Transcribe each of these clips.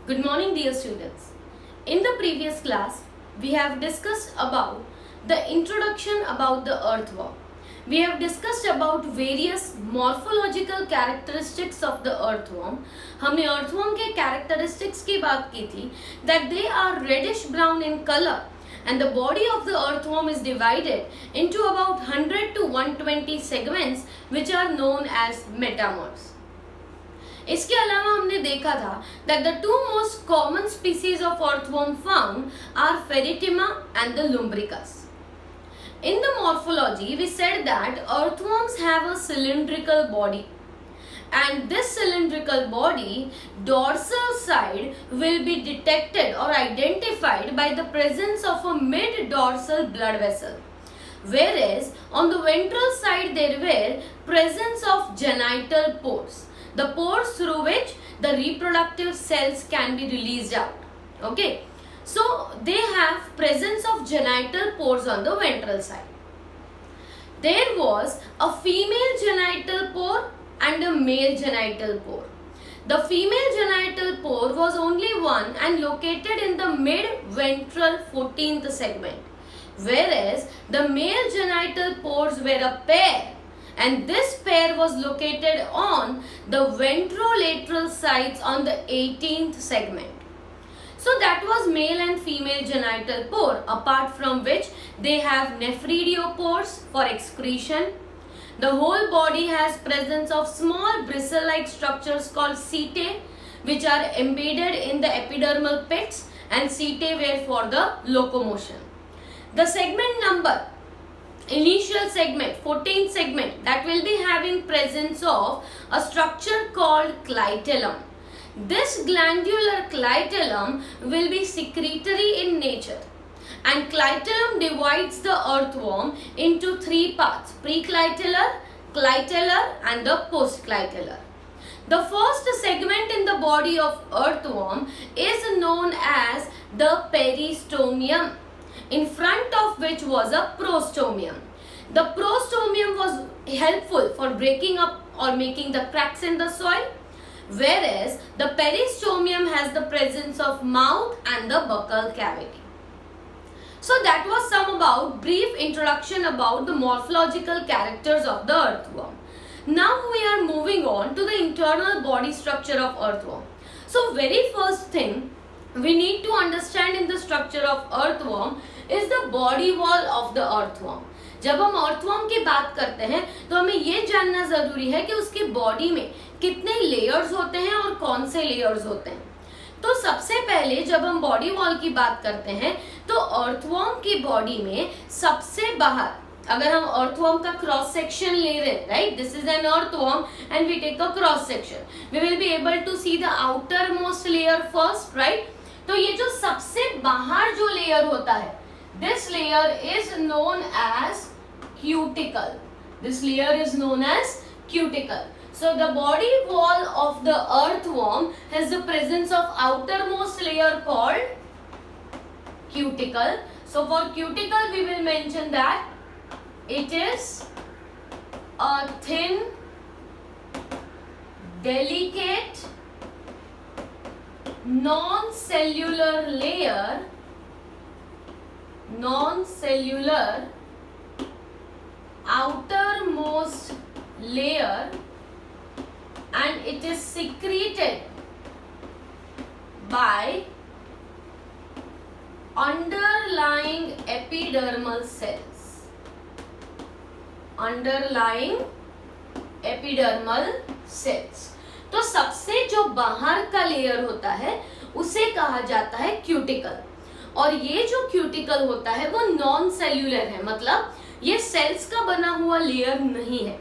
Good morning, dear students. In the previous class, we have discussed about the introduction about the earthworm. We have discussed about various morphological characteristics of the earthworm. हमने earthworm के characteristics की बात की थी that they are reddish brown in color and the body of the earthworm is divided into about 100 to 120 segments which are known as metamers. इसके अलावा हमने देखा था that the two most common species of earthworm found are Ferritima and the Lumbricus. In the morphology, we said that earthworms have a cylindrical body, and this cylindrical body, dorsal side, will be detected or identified by the presence of a mid-dorsal blood vessel. Whereas on the ventral side there were presence of genital pores, the pores through which the reproductive cells can be released out. Okay, so they have presence of genital pores on the ventral side. There was a female genital pore and a male genital pore. The female genital pore was only one and located in the mid-ventral 14th segment, whereas the male genital pores were a pair, and this pair was located on the ventrolateral sides on the 18th segment. So that was male and female genital pore, apart from which they have nephridiopores for excretion. The whole body has presence of small bristle-like structures called setae, which are embedded in the epidermal pits, and setae were for the locomotion. The segment number, initial segment, 14th segment, that will be having presence of a structure called clitellum. This glandular clitellum will be secretory in nature, and clitellum divides the earthworm into three parts: preclitellar, clitellar and the postclitellar. The first segment in the body of earthworm is known as the peristomium, in front of which was a prostomium. The prostomium was helpful for breaking up or making the cracks in the soil, whereas the peristomium has the presence of mouth and the buccal cavity. So that was some about brief introduction about the morphological characters of the earthworm. Now we are moving on to the internal body structure of earthworm. So very first thing we need to understand in the structure of earthworm is the body wall of the earthworm. जब हम earthworm की बात करते हैं तो हमें ये जानना जरूरी है कि उसकी बॉडी में कितने लेयर्स होते हैं और कौन से लेयर्स होते हैं. तो सबसे पहले जब हम बॉडी वॉल की बात करते हैं तो earthworm की बॉडी में सबसे बाहर, अगर हम earthworm का क्रॉस सेक्शन ले रहे हैं, right, this is an earthworm and we take a cross section, we will be able to see the outermost layer first, right. तो ये जो सबसे बाहर जो लेयर होता है, this layer is known as cuticle. This layer is known as cuticle. So the body wall of the earthworm has the presence of outermost layer called cuticle. So for cuticle we will mention that it is a thin, delicate, non-cellular outermost layer, and it is secreted by underlying epidermal cells. Underlying epidermal cells. तो सबसे जो बाहर का layer होता है उसे कहा जाता है क्यूटिकल, और ये जो क्यूटिकल होता है वो नॉन सेल्यूलर है, मतलब ये सेल्स का बना हुआ लेयर नहीं है.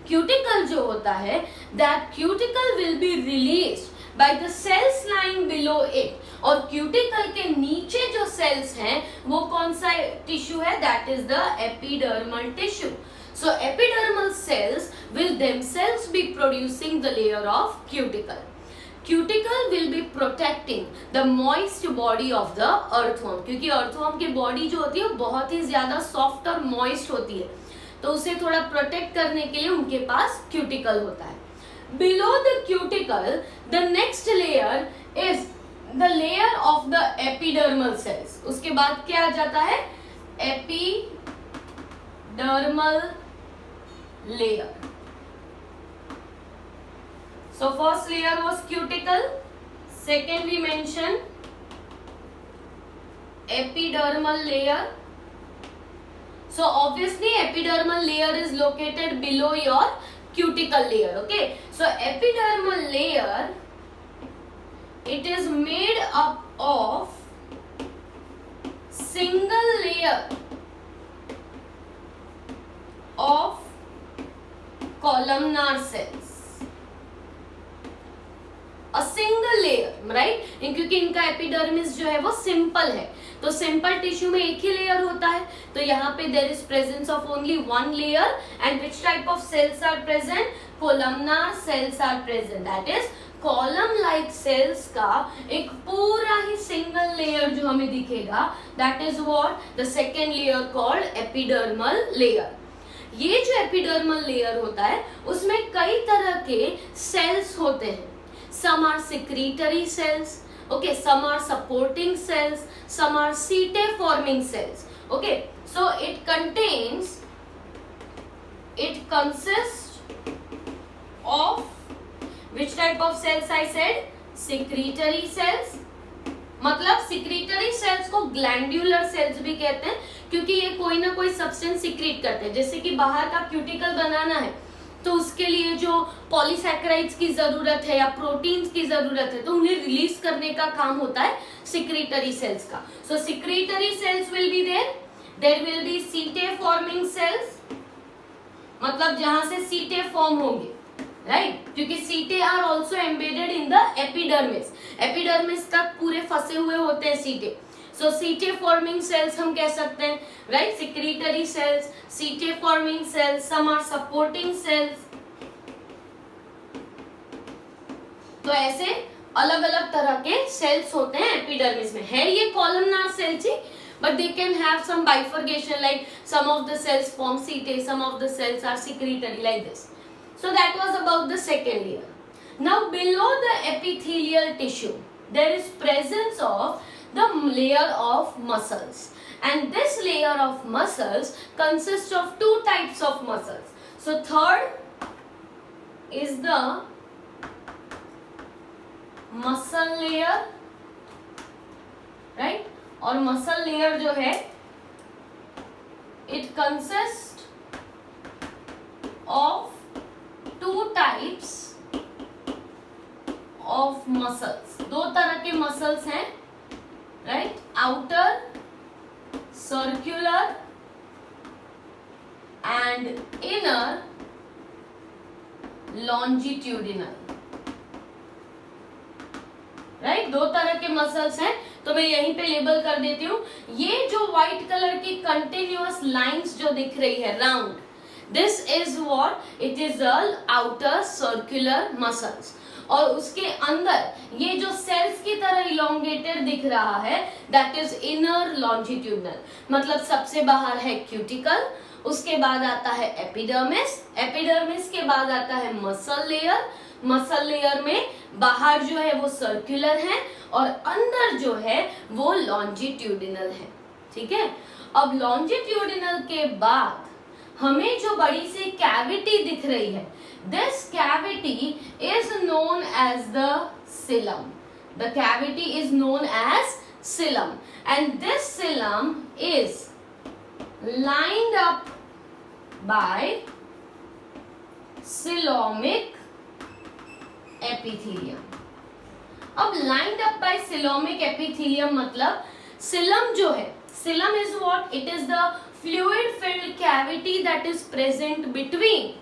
क्यूटिकल जो होता है, that cuticle will be released by the cells lying below it, और क्यूटिकल के नीचे जो सेल्स हैं वो कौन सा टिश्यू है, that is the epidermal tissue. So epidermal cells will themselves be producing the layer of cuticle. Cuticle will be protecting the moist body of the earthworm, क्योंकि earthworm की body जो होती है बहुत ही ज़्यादा soft और moist होती है, तो उसे थोड़ा प्रोटेक्ट करने के लिए उनके पास क्यूटिकल होता है. Below the cuticle, the next layer is the layer of the epidermal cells. उसके बाद क्या आ जाता है? Epidermal layer. So first layer was cuticle. Second we mentioned epidermal layer. So obviously epidermal layer is located below your cuticle layer. Okay, so epidermal layer, it is made up of single layer of columnar cells. A single layer, right? क्योंकि इनका epidermis जो है वो simple है, तो simple tissue में एक ही layer होता है, तो यहाँ पे there is presence of only one layer. And which type of cells are present? Columnar cells are present. That is column like cells का एक पूरा ही सिंगल लेयर जो हमें दिखेगा, that is what the second layer called epidermal layer. ये जो epidermal layer होता है उसमें कई तरह के सेल्स होते हैं. Some are secretory cells, okay, some are supporting cells, some are setae forming cells. Okay, so it consists of which type of cells? I said secretory cells. मतलब secretory cells को glandular cells भी कहते हैं, क्योंकि ये कोई ना कोई सब्सटेंस सिक्रीट करते हैं. जैसे कि बाहर का क्यूटिकल बनाना है तो उसके लिए जो पॉलीसैकेराइड्स की जरूरत है या प्रोटीन्स की जरूरत है, तो उन्हें रिलीज करने का काम होता है सिक्रीटरी सेल्स का. So secretory cells will be there will be setae forming cells, मतलब जहां से सीटे फॉर्म होंगे, राइट? क्योंकि setae are also embedded in the epidermis. Epidermis तक पूरे फंसे हुए होते हैं सीटे. So setae forming cells हम कह सकते हैं, right? Secretory cells, setae forming cells, some are supporting cells. तो ऐसे अलग अलग तरह के सेल्स होते हैं एपिडर्मिस में. है ये columnar sales he, but they can have some bifurcation, like some of the cells form setae, some of the cells are secretory, like this. So that was about the second layer. Now below the epithelial tissue, there is presence of the layer of muscles, and this layer of muscles consists of two types of muscles. So third is the muscle layer, right? और muscle layer जो है it consists of two types of muscles. दो तरह के muscles हैं, right? Outer circular and inner longitudinal, right? दो तरह के मसल्स हैं, तो मैं यहीं पे लेबल कर देती हूँ. ये जो व्हाइट कलर की कंटिन्यूअस लाइंस जो दिख रही है round, this is what it is the outer circular muscles. और उसके अंदर ये जो सेल्स की तरह इलोंगेटेड दिख रहा है, दैट इज इनर लॉन्जिट्यूडनल. मतलब सबसे बाहर है क्यूटिकल, उसके बाद आता है एपिडर्मिस, एपिडर्मिस के बाद आता है मसल लेयर. मसल लेयर में बाहर जो है वो सर्कुलर है और अंदर जो है वो लॉन्जिट्यूडिनल है. ठीक है, अब लॉन्जिट्यूडिनल के बाद हमें जो बड़ी सी कैविटी दिख रही है, this cavity is known as the cilium. The cavity is known as cilium, and this cilium is lined up by coelomic epithelium. अब lined up by coelomic epithelium मतलब cilium जो है, cilium is what? It is the fluid filled cavity that is present between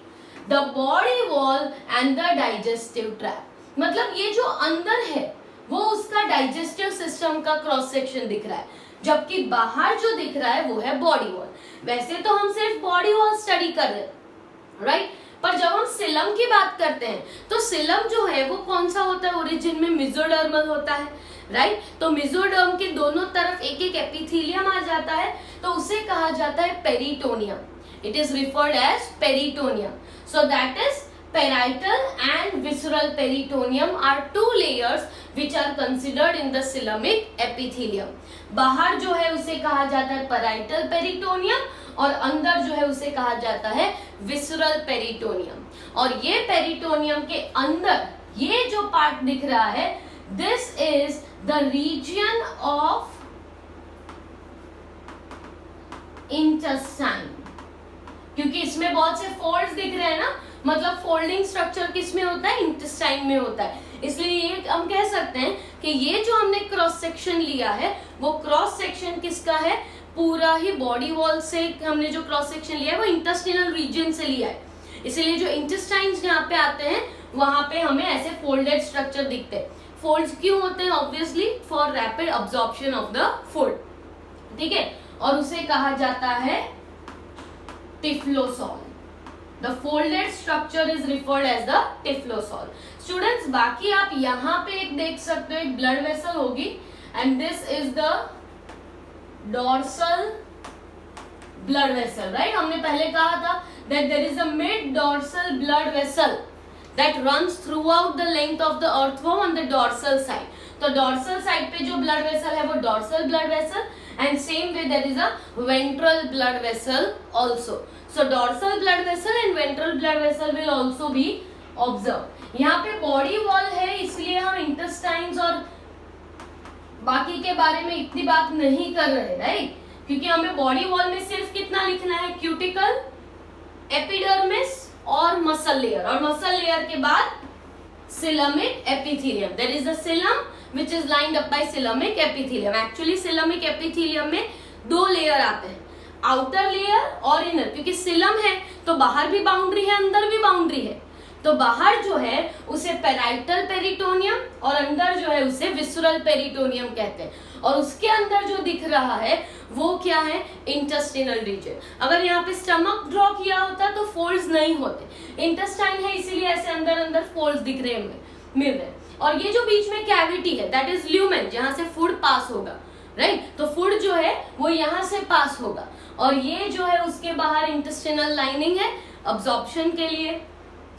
the body wall and the digestive tract. मतलब ये जो अंदर है वो उसका डाइजेस्टिव सिस्टम का क्रॉस सेक्शन दिख रहा है, जबकि बाहर जो दिख रहा है वो है बॉडी वॉल. वैसे तो हम सिर्फ बॉडी वॉल स्टडी कर रहे हैं, राइट? पर जब हम सिलम की बात करते हैं तो सिलम जो है वो कौन सा होता है? ओरिजिन में मेसोडर्मल होता है, राइट? तो मेसोडर्म के दोनों तरफ एक एक एपिथेलियम आ जाता है, तो उसे कहा जाता है peritoneum. It is referred as peritoneum. So that is parietal and visceral peritoneum are two layers which are considered in the coelomic epithelium. बाहर जो है उसे कहा जाता है parietal peritoneum और अंदर जो है उसे कहा जाता है visceral peritoneum. और ये पेरिटोनियम के अंदर ये जो पार्ट दिख रहा है, this is the region of intestine. क्योंकि इसमें बहुत से फोल्ड्स दिख रहे हैं ना, मतलब फोल्डिंग स्ट्रक्चर किस में होता है, इंटेस्टाइन में होता है. इसलिए ये हम कह सकते हैं कि ये जो हमने क्रॉस सेक्शन लिया है वो क्रॉस सेक्शन किसका है, पूरा ही बॉडी वॉल से हमने जो क्रॉस सेक्शन लिया है वो इंटेस्टिनल रीजन से लिया है. इसलिए जो इंटेस्टाइन्स यहाँ पे आते हैं वहां पे हमें ऐसे फोल्डेड स्ट्रक्चर दिखते हैं. फोल्ड्स क्यों होते हैं, obviously for rapid absorption of the food. ठीक है, और उसे कहा जाता है typhlosole. The folded structure is referred as the typhlosole. Students बाकी आप यहाँ पे एक देख सकते हो, एक ब्लड वेसल होगी and this is the dorsal blood vessel. Right, हमने पहले कहा था that there is a mid dorsal blood vessel that runs throughout the length of the earthworm on the dorsal side. तो dorsal side पे जो blood vessel है वो dorsal blood vessel, and same way there is a ventral blood vessel also. So dorsal blood vessel and ventral blood vessel will also be observed. यहाँ पे body wall है इसलिए हम intestines और बाकी के बारे में इतनी बात नहीं कर रहे, राइट? क्योंकि हमें बॉडी वॉल में सिर्फ कितना लिखना है, क्यूटिकल, एपिडर्मिस और मसल लेयर, और मसल लेयर के बाद coelomic epithelium. There is a coelom which is lined up by coelomic epithelium. Actually coelomic epithelium में दो लेयर आते हैं, आउटर लेयर और इनर. क्योंकि coelom है तो बाहर भी बाउंड्री है, अंदर भी बाउंड्री है. तो बाहर जो है उसे पेराइटल पेरिटोनियम और अंदर जो है उसे विसरल पेरिटोनियम कहते हैं. और उसके अंदर जो दिख रहा है वो क्या है, इंटेस्टिनल रीजन. अगर यहाँ पे स्टमक ड्रॉ किया होता तो फोल्ड्स नहीं होते. इंटेस्टाइन है इसीलिए ऐसे अंदर अंदर फोल्ड्स दिख रहे हैं, मिल रहे. और ये जो बीच में कैविटी है दैट इज ल्यूमेन, जहां से फूड पास होगा, राइट? तो फूड जो है वो यहाँ से पास होगा और ये जो है उसके बाहर इंटेस्टिनल लाइनिंग है अब्जॉर्प्शन के लिए.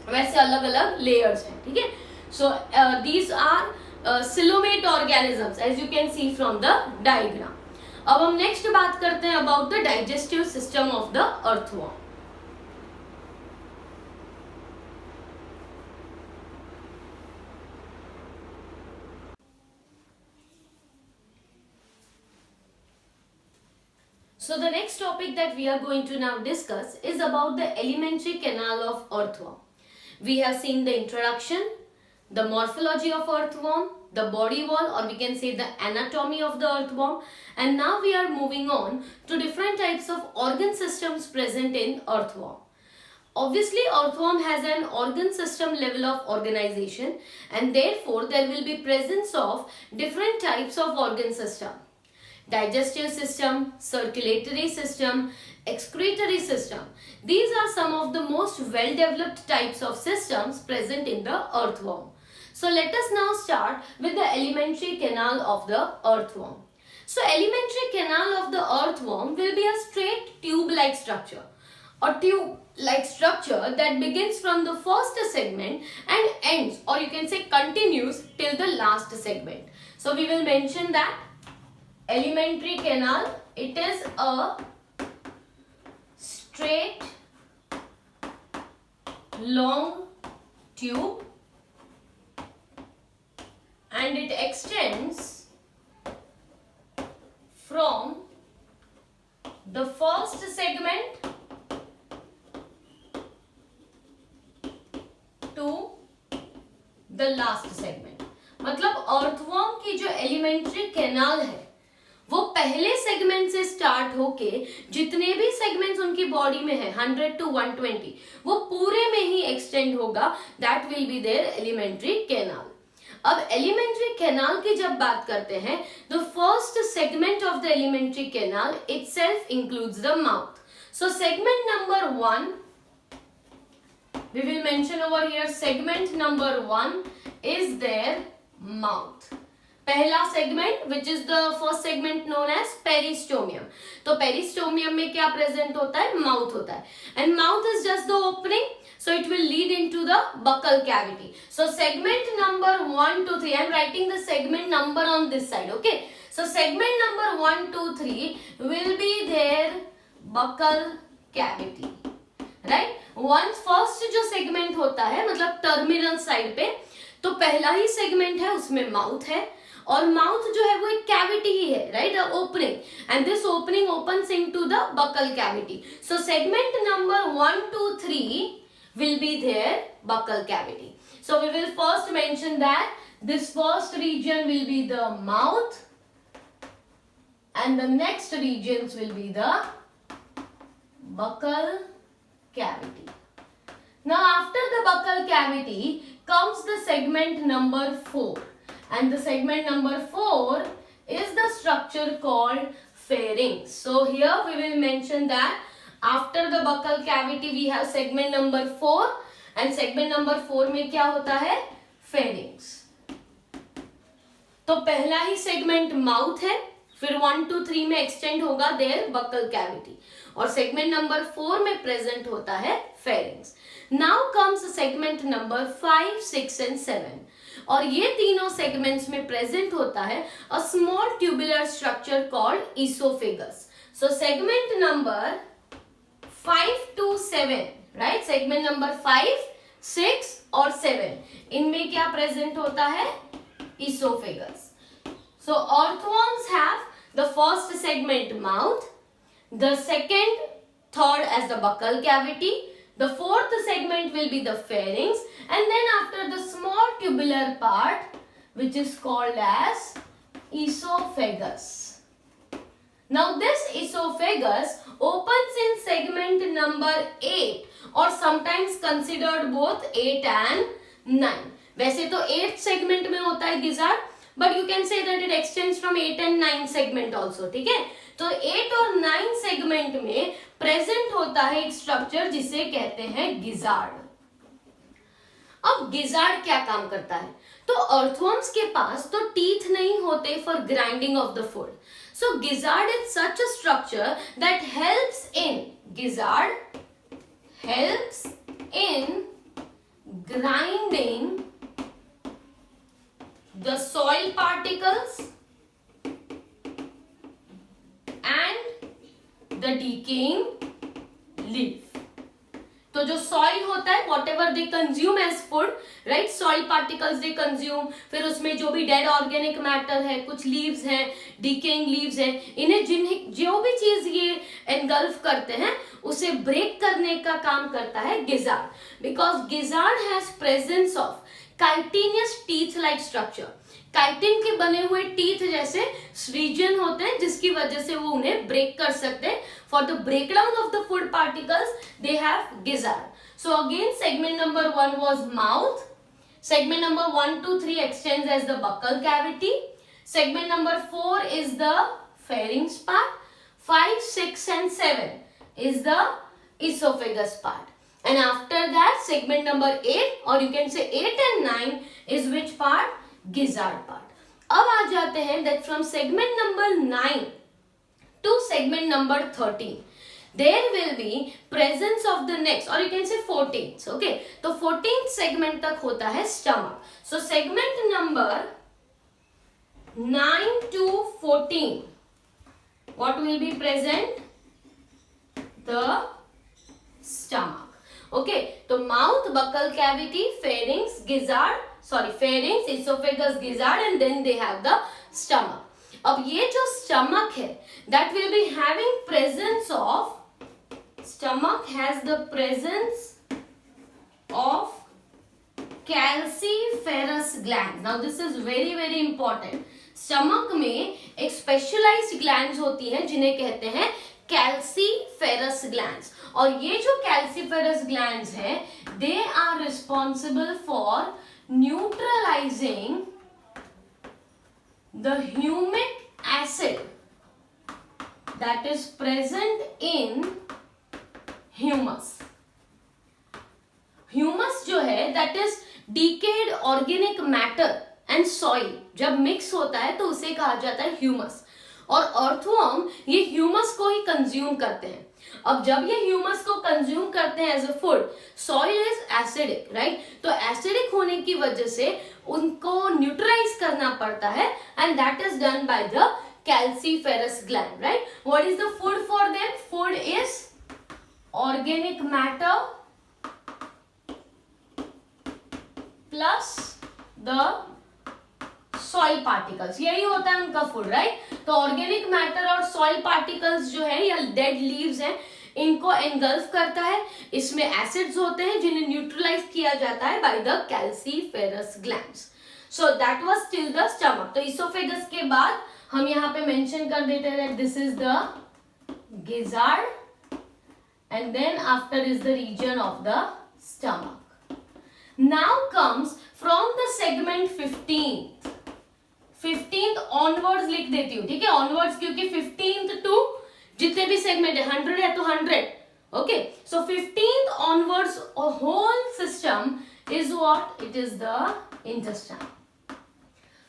वैसे अलग अलग लेयर्स हैं. ठीक है, so these are coelomate organisms as you can see from the diagram. अब हम नेक्स्ट बात करते हैं about the digestive system of the earthworm. So the next topic that we are going to now discuss is about the alimentary canal of earthworm. We have seen the introduction, the morphology of earthworm, the body wall, or we can say the anatomy of the earthworm, and now we are moving on to different types of organ systems present in earthworm. Obviously earthworm has an organ system level of organization and therefore there will be presence of different types of organ system. Digestive system, circulatory system, excretory system. These are some of the most well developed types of systems present in the earthworm. So let us now start with the alimentary canal of the earthworm. So alimentary canal of the earthworm will be a straight tube-like structure. A tube-like structure that begins from the first segment and ends, or you can say continues till the last segment. So we will mention that alimentary canal, it is a straight long tube and it extends from the first segment to the last segment. मतलब earthworm की जो alimentary canal है वो पहले segment से start होके जितने भी सेगमेंट्स उनकी बॉडी में है 100 to 120 वो पूरे में ही एक्सटेंड होगा. That will be there elementary canal. अब एलिमेंट्री कैनाल की जब बात करते हैं the first segment of the elementary canal itself includes the mouth. So segment number 1 we will mention over here. Segment number 1 is their mouth. पहला segment which is the first segment known as peristomium. तो peristomium में क्या present होता है? Mouth होता है, and mouth is just the opening, so it will lead into the buccal cavity. So segment number 1 to 3, I am writing the segment number on this side, okay? So segment number 1 to 3 will be their buccal cavity, right? Once first जो segment होता है मतलब terminal side पे, तो पहला ही segment है उसमें mouth है, और माउथ जो है वो एक कैविटी ही है, right, opening, and this opening opens into the buccal cavity. So segment number 1 to 3 will be their buccal cavity. So we will first mention that this first region will be the mouth and the next regions will be the buccal cavity. Now after the buccal cavity comes the segment number 4, and the segment number 4 is the structure called pharynx. So here we will mention that after the buccal cavity we have segment number 4, and segment number 4 में क्या होता है? pharynx. तो पहला ही segment mouth है, फिर 1 to 3 में extend होगा their buccal cavity, और segment number 4 में present होता है pharynx. Now comes segment number 5, 6 and 7, और ये तीनों segments में present होता है a small tubular structure called esophagus. So segment number 5 to 7, right? Segment number 5, 6 और 7, इनमें क्या present होता है? Esophagus. So earthworms have the first segment mouth, the second, third as the buccal cavity, the fourth segment will be the pharynx, and then after the small tubular part which is called as esophagus. Now this esophagus opens in segment number 8, or sometimes considered both 8 and 9. वैसे तो 8th segment में होता है gizzard, but you can say that it extends from 8 and 9 segment also, ठीक है? तो 8 और 9 segment में present होता है एक structure जिसे कहते हैं gizzard. अब gizzard क्या काम करता है? तो earthworms के पास तो teeth नहीं होते for grinding of the food. So gizzard is such a structure that helps in grinding the soil particles and the decaying leaf. तो जो सॉइल होता है, whatever they consume as food, right, soil particles they consume, फिर उसमें जो भी dead organic matter है, कुछ लीव्स हैं, डिकेइंग लीव्स हैं, इन्हें जिन्हें जो भी चीज ये एनगल्फ करते हैं उसे ब्रेक करने का काम करता है gizzard, because gizzard has presence of chitinous teeth like structure. Chitin के बने हुए टीथ जैसे रीजन होते हैं जिसकी वजह से वो उन्हें ब्रेक कर सकते हैं. For the breakdown of the food particles they have gizzard. So again segment number 1 was mouth, segment number 1 to 3 extends as the buccal cavity, segment number 4 is the pharynx part, 5, 6 and 7 is the esophagus part, and after that segment number 8 or you can say 8 and 9 is which part? Gizzard part. अब आ जाते हैं that from segment number 9 to segment number 13 there will be presence of the next, or you can say 14th. Okay, तो 14th segment तक होता है stomach. So segment number 9 to 14 what will be present? The stomach. Okay, तो mouth, buccal cavity, pharynx, gizzard, pharynx, esophagus, gizzard, and then they have the stomach. अब ये जो stomach है, that will be having presence of, stomach has the presence of calciferous glands. Now this is very very important. Stomach में एक specialized glands होती हैं जिन्हें कहते हैं calciferous glands, और ये जो calciferous glands हैं they are responsible for neutralizing the humic acid that is present in humus. Humus जो है that is decayed organic matter and soil जब मिक्स होता है तो उसे कहा जाता है ह्यूमस। और अर्थवर्म ये ह्यूमस को ही कंज्यूम करते हैं। अब जब ये ह्यूमस को कंज्यूम करते हैं as a food, soil is acidic, right? तो एसिडिक होने की वजह से उनको न्यूट्रलाइज करना पड़ता है and that is done by the calciferous gland, right? What is the food for them? Food is organic matter plus the soil particles, यही होता है उनका फूड, राइट? तो ऑर्गेनिक मैटर और सॉइल पार्टिकल्स जो है या डेड लीव्स हैं, इनको एंगल्फ करता है। इसमें एसिड्स होते हैं जिन्हें न्यूट्रलाइज किया जाता है by the calciferous glands. So that was till the stomach. तो इसोफेगस के बाद हम यहाँ पे मेंशन कर देते हैं this is the gizzard and then after is the region of the stomach. Now comes from the segment 15th onwards लिख देती हूँ, ठीक है? onwards क्योंकि 15th to जितने भी सेगमेंट है 100 है तो 100, okay? So 15th onwards a whole system is what? It is the intestine.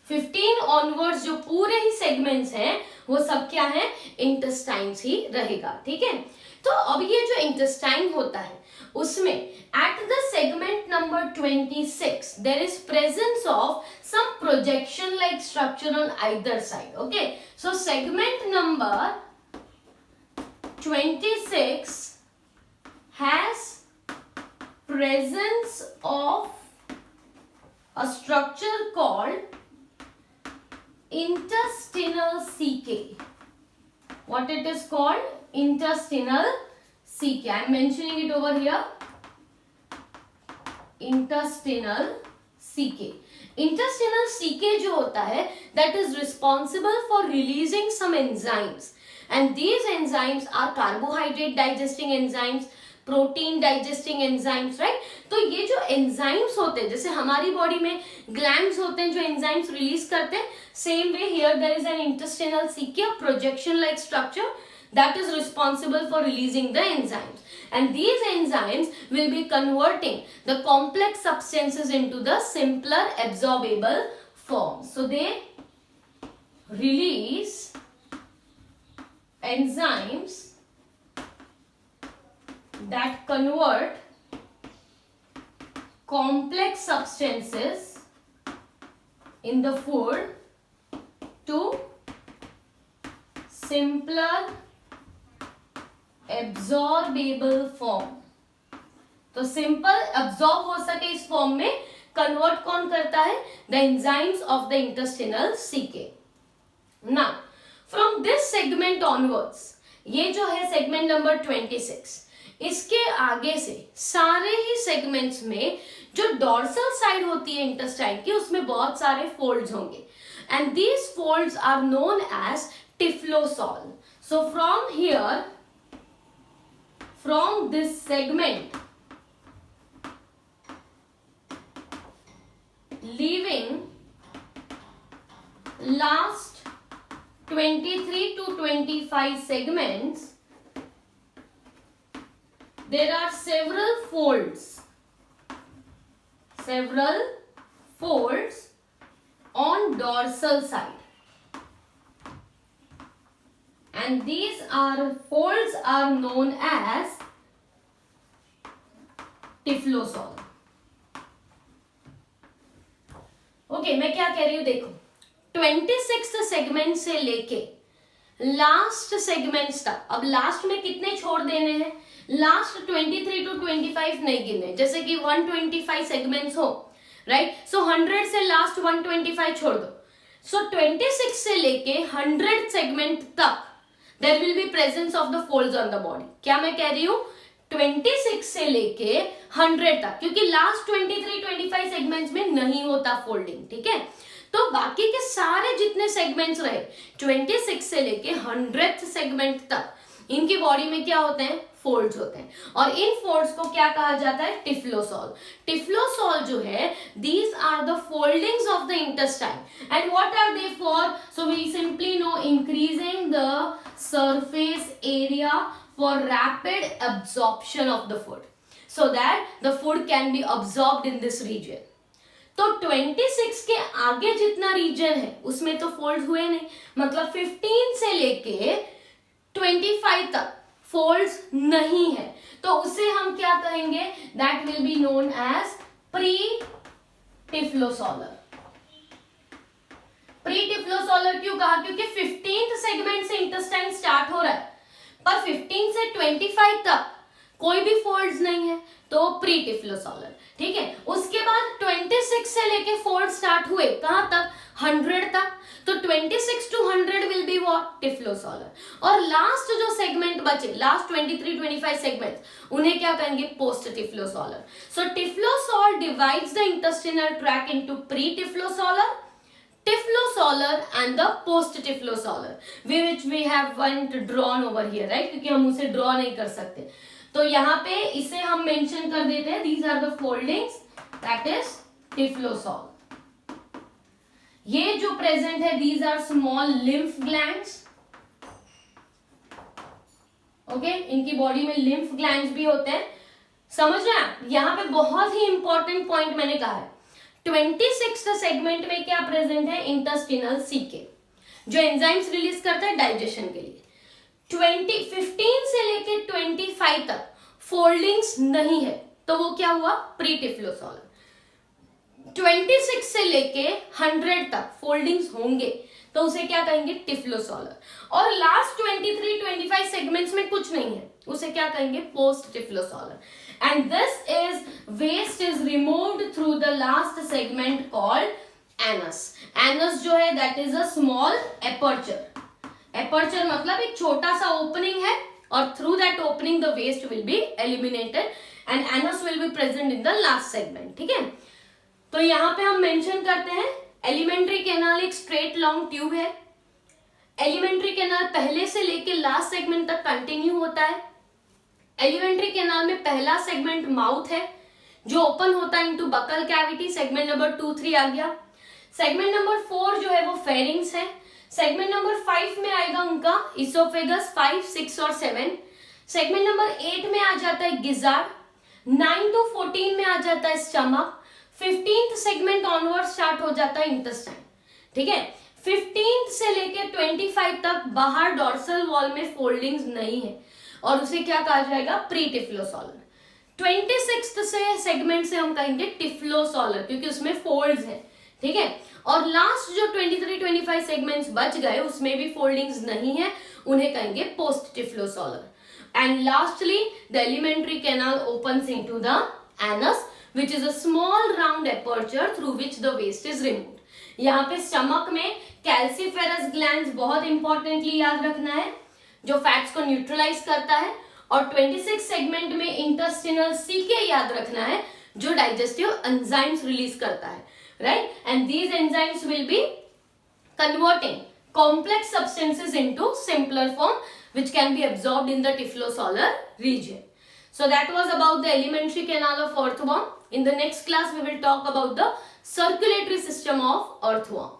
15 onwards जो पूरे ही सेगमेंट्स हैं वो सब क्या है? इंटेस्टाइन्स ही रहेगा, ठीक है? तो अब ये जो इंटेस्टाइन होता है उसमें at the segment number 26 there is presence of some projection like structure on either side, okay? So segment number 26 has presence of a structure called intestinal caeca. What it is called? Intestinal caeca. I am mentioning it over here. Intestinal caeca. Intestinal caeca जो होता है that is responsible for releasing some enzymes, and these enzymes are carbohydrate digesting enzymes, protein digesting enzymes, right? तो ये जो enzymes होते हैं, जैसे हमारी बॉडी में ग्लैंड्स होते हैं जो एंजाइम्स रिलीज करते हैं, same way here there is an intestinal caeca projection like structure that is responsible for releasing the enzymes, and these enzymes will be converting the complex substances into the simpler absorbable form. So they release enzymes that convert complex substances in the food to simpler absorbable form. तो simple absorb हो सके इस form में convert कौन करता है? The enzymes of the intestinal caeca. Now from this segment onwards, ये जो है सेगमेंट नंबर 26, इसके आगे से सारे ही सेगमेंट्स में जो डॉर्सल साइड होती है इंटेस्टाइन की, उसमें बहुत सारे फोल्ड्स होंगे, and these folds are known as typhlosole. So from here, from this segment, leaving last 23 to 25 segments, there are several folds on dorsal side, and these folds are known as typhlosole. Okay, मैं क्या कह रही हूं देखो, 26 segment से लेके last segments तक. अब लास्ट में कितने छोड़ देने हैं? लास्ट 23 to 25 नहीं गिनने, जैसे कि 125 सेगमेंट्स हो, राइट? सो 100 से लास्ट 125 छोड़ दो. सो 26 से लेके 100 सेगमेंट तक there will be presence of the folds on the body. क्या मैं कह रही हूं? 26 से लेके 100 तक, क्योंकि लास्ट 23-25 सेगमेंट्स में नहीं होता फोल्डिंग, ठीक है? तो बाकी के सारे जितने सेगमेंट्स रहे 26 से लेके 100th सेगमेंट तक, इनकी बॉडी में क्या होते हैं? फोल्ड्स होते हैं, और इन फोल्ड्स को क्या कहा जाता है? टिफ्लोसॉल. टिफ्लोसॉल जो है, these are the foldings of the intestine, and what are they for? So we simply know increasing the surface area for rapid absorption of the food, so that the food can be absorbed in this region. तो 26 के आगे जितना reason है उसमें तो fold हुए नहीं, मतलब 15 से लेके 25 तक फोल्ड्स नहीं है, तो उसे हम क्या कहेंगे, that will be known as pre typhlosolar. Pre typhlosolar क्यों कहा, क्योंकि 15th सेगमेंट से इंटेस्टाइन स्टार्ट हो रहा है पर 15 से 25 तक कोई भी फोल्ड्स नहीं है, तो प्री टिफ्लोसॉलर। ठीक है, उसके बाद 26 से लेके फोल्ड स्टार्ट हुए कहां तक, 100 तक, तो 26 to 100 विल बी व्हाट, टिफ्लोसॉलर। और लास्ट जो सेगमेंट बचे, लास्ट 23-25 सेगमेंट्स, उन्हें क्या कहेंगे, post typhlosolar. So typhlosole divides the intestinal tract into pre typhlosolar, typhlosolar and the post typhlosolar, which we have one drawn over here, right? क्योंकि हम उसे draw नहीं कर सकते, तो यहाँ पे इसे हम मेंशन कर देते हैं, these are the foldings, that is टिफ्लोसॉल। ये जो प्रेजेंट है, these are small lymph glands, okay, इनकी बॉडी में lymph glands भी होते हैं, समझ रहे हैं? यहाँ पे बहुत ही इंपॉर्टेंट पॉइंट मैंने कहा है, 26th सेगमेंट में क्या प्रेजेंट है, इंटेस्टिनल सीके, जो एंजाइम्स रिलीज करता है डाइजेशन के लिए। 15 से लेके 25 तक फोल्डिंग्स नहीं है, तो वो क्या हुआ, प्री टिफ्लोसॉलर। 26 से लेके 100 तक फोल्डिंग्स होंगे, तो उसे क्या कहेंगे, टिफ्लोसॉलर। और लास्ट 23-25 सेगमेंट्स में कुछ नहीं है, उसे क्या कहेंगे, post टिफ्लोसॉलर। And this is waste is removed through the last segment called anus. Anus जो है that is a small aperture. Aperture मतलब एक छोटा सा opening है, और through that opening the waste will be eliminated and anus will be present in the last segment. ठीक है, तो यहाँ पे हम mention करते हैं elementary canal एक straight long tube है। elementary canal पहले से लेके last segment तक continue होता है। एलिमेंट्री कैनाल में पहला सेगमेंट माउथ है जो ओपन होता है into buccal cavity, segment number 2-3 आ गया। सेगमेंट नंबर 4 जो है वो फेरिंग्स है। सेगमेंट नंबर 5 में आएगा उनका इसोफेगस, 5, 6 और 7। सेगमेंट नंबर 8 में आ जाता है गिजार्ड, 9 to 14 में आ जाता है stomach, 15th segment onward start हो जाता है इंटेस्टाइन। ठीक है, 15th से लेके 25 तक बाहर डॉर्सल वॉल में फोल्डिंग्स नहीं है, और उसे क्या कहा जाएगा, प्री टिफ्लोसॉलर। 26th से सेगमेंट से हम कहेंगे टिफ्लोसॉलर, क्योंकि उसमें फोल्ड्स हैं। ठीक है, और लास्ट जो 23-25 सेगमेंट्स बच गए उसमें भी फोल्डिंग्स नहीं है, उन्हें कहेंगे post typhlosolar. And lastly the elementary canal opens into the anus, which is a small round aperture through which the waste is removed। यहाँ पे स्टमक में कैल्सीफेरस ग्लैंड्स बहुत इंपॉर्टेंटली याद रखना है, जो फैट्स को न्यूट्रलाइज करता है, और 26 सेगमेंट में इंटेस्टिनल सीके याद रखना है, जो डाइजेस्टिव एंजाइम्स रिलीज करता है, right? And these enzymes will be converting complex substances into simpler form which can be absorbed in the tiflosolar region. So that was about the alimentary canal of earthworm. In the next class we will talk about the circulatory system of earthworm.